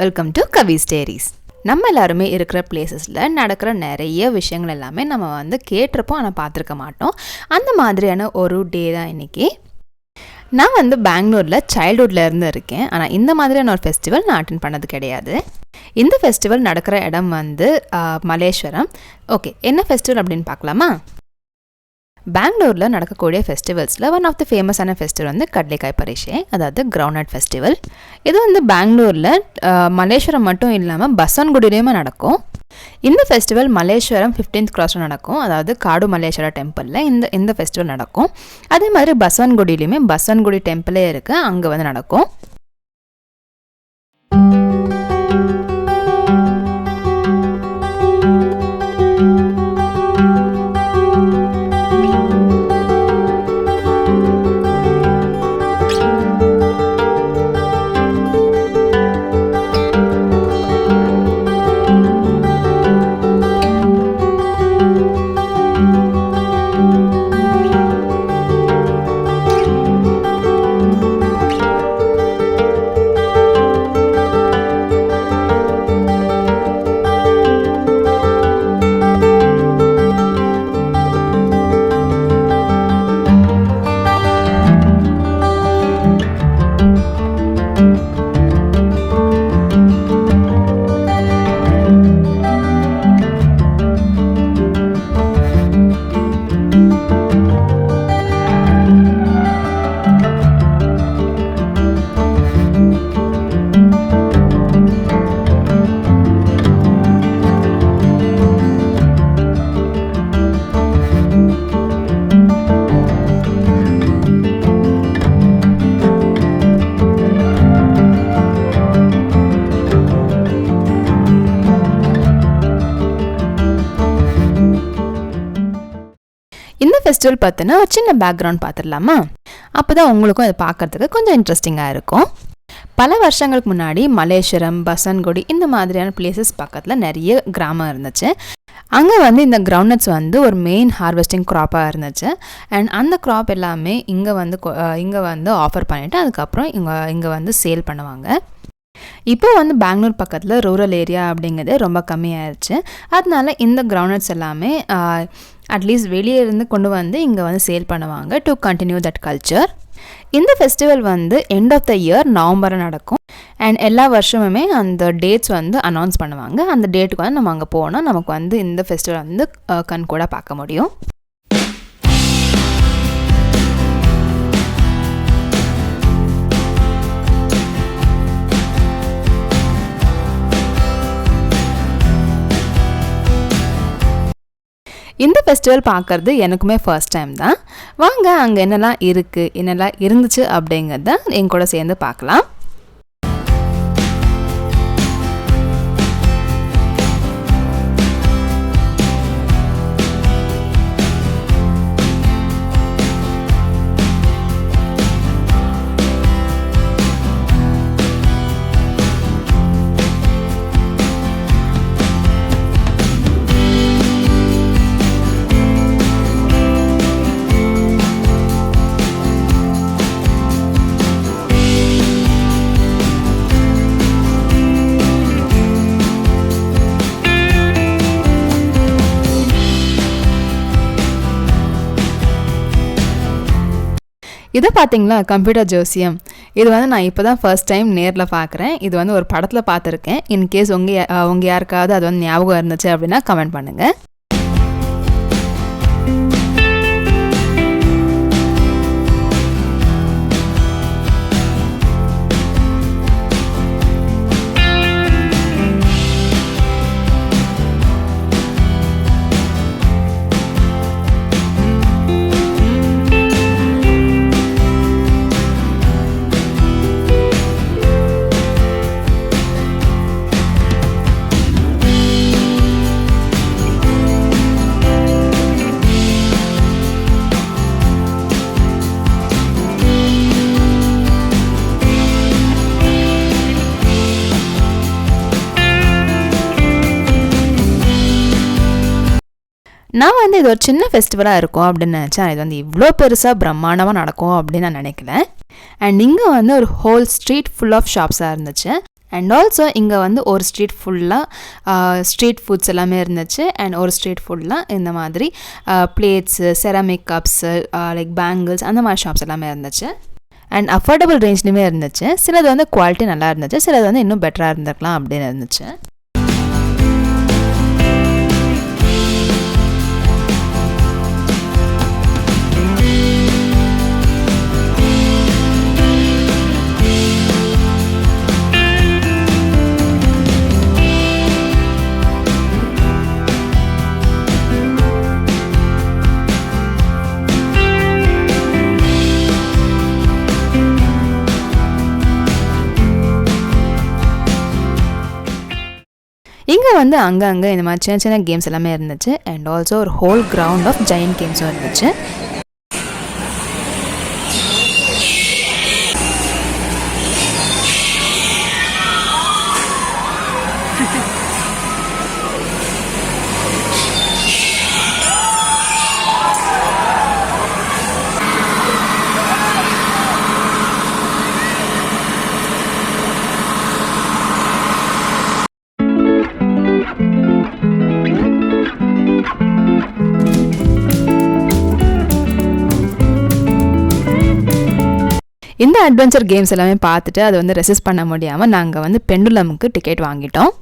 Welcome to கவிஸ் டேரிஸ். நம்ம எல்லாருமே இருக்கிற பிளேசஸில் நடக்கிற நிறைய விஷயங்கள் எல்லாமே நம்ம கேட்டிருப்போம், ஆனால் பார்த்துருக்க மாட்டோம். அந்த மாதிரியான ஒரு டே தான் இன்றைக்கி. நான் பெங்களூரில் சைல்ட்ஹுட்லேருந்து இருக்கேன், ஆனால் இந்த மாதிரியான ஒரு ஃபெஸ்டிவல் நான் அட்டென்ட் பண்ணது கிடையாது. இந்த ஃபெஸ்டிவல் நடக்கிற இடம் மலேஸ்வரம். ஓகே, என்ன ஃபெஸ்டிவல் அப்படின்னு பார்க்கலாமா? பெங்களூரில் நடக்கக்கூடிய ஃபெஸ்டிவல்ஸில் ஒன் ஆஃப் த ஃபேமஸான ஃபெஸ்டிவல் கடலைக்காய் பரிசை, அதாவது கிரவுண்ட்நட் ஃபெஸ்டிவல். இது பெங்களூரில் மலேஸ்வரம் மட்டும் இல்லாமல் பசவன்குடியிலையுமே நடக்கும். இந்த ஃபெஸ்டிவல் மலேஸ்வரம் 15th கிராஸில் நடக்கும், அதாவது காடு மல்லேஸ்வரா டெம்பிளில் இந்த ஃபெஸ்டிவல் நடக்கும். அதே மாதிரி பசவன்குடியிலையுமே பசவன்குடி டெம்பிளே இருக்குது, அங்கே நடக்கும். இந்த ஃபெஸ்டிவல் பார்த்தினா ஒரு சின்ன பேக்ரவுண்ட் பார்த்துடலாமா? அப்போ தான் உங்களுக்கும் அதை பார்க்குறதுக்கு கொஞ்சம் இன்ட்ரெஸ்டிங்காக இருக்கும். பல வருஷங்களுக்கு முன்னாடி மலேஸ்வரம், பசவன்குடி இந்த மாதிரியான பிளேசஸ் பக்கத்தில் நிறைய கிராமம் இருந்துச்சு. அங்கே இந்த கிரவுண்ட்நட்ஸ் ஒரு மெயின் ஹார்வெஸ்டிங் க்ராப்பாக இருந்துச்சு. அண்ட் அந்த க்ராப் எல்லாமே இங்கே ஆஃபர் பண்ணிவிட்டு அதுக்கப்புறம் இங்கே சேல் பண்ணுவாங்க. இப்போ பெங்களூர் பக்கத்தில் ரூரல் ஏரியா அப்படிங்கிறது ரொம்ப கம்மியாயிருச்சு. அதனால இந்த கிரவுண்ட்நட்ஸ் எல்லாமே அட்லீஸ்ட் வெளியே இருந்து கொண்டு இங்கே சேல் பண்ணுவாங்க டு கண்டினியூ தட் கல்ச்சர். இந்த festival end of the year நவம்பரில் நடக்கும். அண்ட் எல்லா வருஷமுமே அந்த டேட்ஸ் அனௌன்ஸ் பண்ணுவாங்க. அந்த டேட்டுக்கு நம்ம அங்கே போனால் நமக்கு இந்த ஃபெஸ்டிவல் கண் கூட பார்க்க முடியும். இந்த ஃபெஸ்டிவல் பார்க்குறது எனக்குமே ஃபர்ஸ்ட் டைம் தான். வாங்க அங்கே என்னெல்லாம் இருக்குது, என்னெல்லாம் இருந்துச்சு அப்படிங்கிறத என் கூட சேர்ந்து பார்க்கலாம். இதை பார்த்தீங்களா, கம்ப்யூட்டர் ஜோசியம். இது நான் இப்போ தான் ஃபர்ஸ்ட் டைம் நேரில் பார்க்குறேன். இது ஒரு படத்தில் பார்த்துருக்கேன். இன்கேஸ் உங்கள் யாருக்காவது அது ஞாபகம் இருந்துச்சு அப்படின்னா கமெண்ட் பண்ணுங்கள். நான் இது ஒரு சின்ன ஃபெஸ்டிவலாக இருக்கும் அப்படின்னு நினச்சேன். இது இவ்வளோ பெருசாக பிரம்மாண்டமாக நடக்கும் அப்படின்னு நான் நினைக்கல. அண்ட் இங்கே ஒரு ஹோல் ஸ்ட்ரீட் ஃபுல் ஆஃப் ஷாப்ஸாக இருந்துச்சு. அண்ட் ஆல்சோ இங்கே வந்து ஒரு ஸ்ட்ரீட் ஃபுல்லாக ஸ்ட்ரீட் ஃபுட்ஸ் எல்லாமே இருந்துச்சு. அண்ட் ஒரு ஸ்ட்ரீட் ஃபுல்லாக இந்த மாதிரி plates, ceramic cups, like bangles அந்த மாதிரி ஷாப்ஸ் எல்லாமே இருந்துச்சு. அண்ட் அஃபோர்டபுள் ரேஞ்ச்லையுமே இருந்துச்சு. சிலது வந்து குவாலிட்டி நல்லா இருந்துச்சு, சிலது வந்து இன்னும் பெட்டராக இருந்திருக்கலாம் அப்படின்னு இருந்துச்சு. இங்கே வந்து அங்கங்கே இந்த மாதிரி சின்ன சின்ன கேம்ஸ் எல்லாமே இருந்துச்சு. அண்ட் ஆல்சோ ஒரு ஹோல் கிரவுண்ட் ஆஃப் ஜெயண்ட் கேம்ஸும் இருந்துச்சு. இந்த அட்வென்ச்சர் கேம்ஸ் எல்லாமே பார்த்துட்டு அது வந்து ரெசிஸ்ட் பண்ண முடியாமல் நாங்கள் வந்து பெண்டுலமுக்கு டிக்கெட் வாங்கிட்டோம்.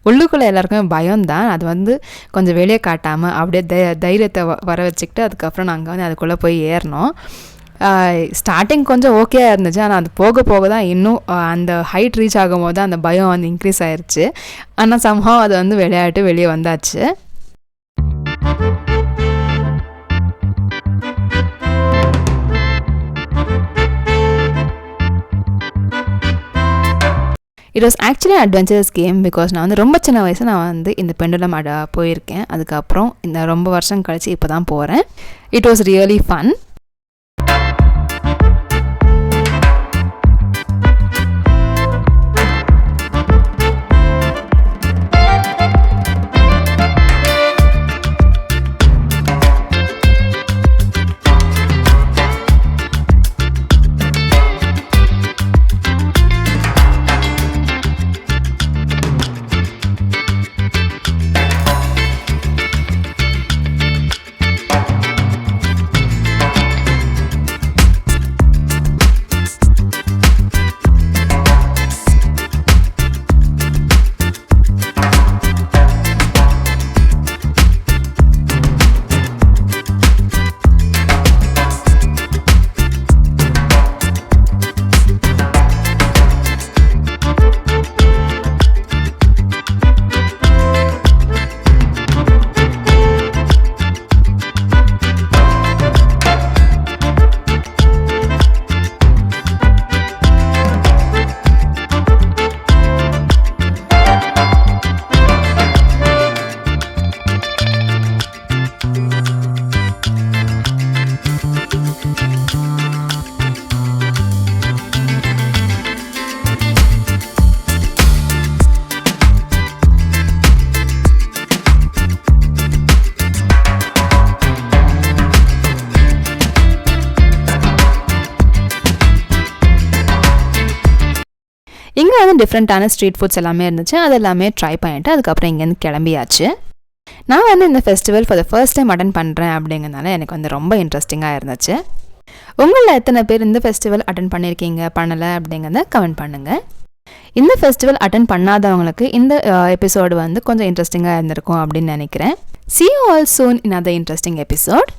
உள்ளுக்குள்ளே எல்லாருக்குமே பயம்தான். அது வந்து கொஞ்சம் வெளியே காட்டாமல் அப்படியே தைரியத்தை வர வச்சுக்கிட்டு அதுக்கப்புறம் நாங்கள் வந்து அதுக்குள்ளே போய் ஏறினோம். ஸ்டார்டிங் கொஞ்சம் ஓகே இருந்துச்சு. ஆனால் அது போக போக தான் இன்னும் அந்த ஹைட் ரீச் ஆகும்போது தான் அந்த பயம் வந்து இன்க்ரீஸ் ஆயிடுச்சு. ஆனால் சம்ஹவ் அது வந்து விளையாட்டு வெளியே வந்தாச்சு. It was actually adventurous game because நான் வந்து ரொம்ப சின்ன வயசு நான் வந்து இந்த பெண்டுலம் போயிருக்கேன். அதுக்கப்புறம் இந்த ரொம்ப வருஷம் கழிச்சு இப்போ தான் போகிறேன். It was really fun. இங்கே வந்து டிஃப்ரெண்ட்டான ஸ்ட்ரீட் ஃபுட்ஸ் எல்லாமே இருந்துச்சு. அது எல்லாமே ட்ரை பண்ணிவிட்டு அதுக்கப்புறம் இங்கேருந்து கிளம்பியாச்சு. நான் வந்து இந்த festival for the first time attend பண்ணுறேன் அப்படிங்கிறதுனால எனக்கு வந்து ரொம்ப இன்ட்ரெஸ்டிங்காக இருந்துச்சு. உங்களில் எத்தனை பேர் இந்த ஃபெஸ்டிவல் அட்டன் பண்ணியிருக்கீங்க, பண்ணலை அப்படிங்கிறத கமெண்ட் பண்ணுங்கள். இந்த ஃபெஸ்டிவல் அட்டன் பண்ணாதவங்களுக்கு இந்த எபிசோடு வந்து கொஞ்சம் இன்ட்ரெஸ்டிங்காக இருந்திருக்கும் அப்படின்னு நினைக்கிறேன். See you all soon in another interesting episode.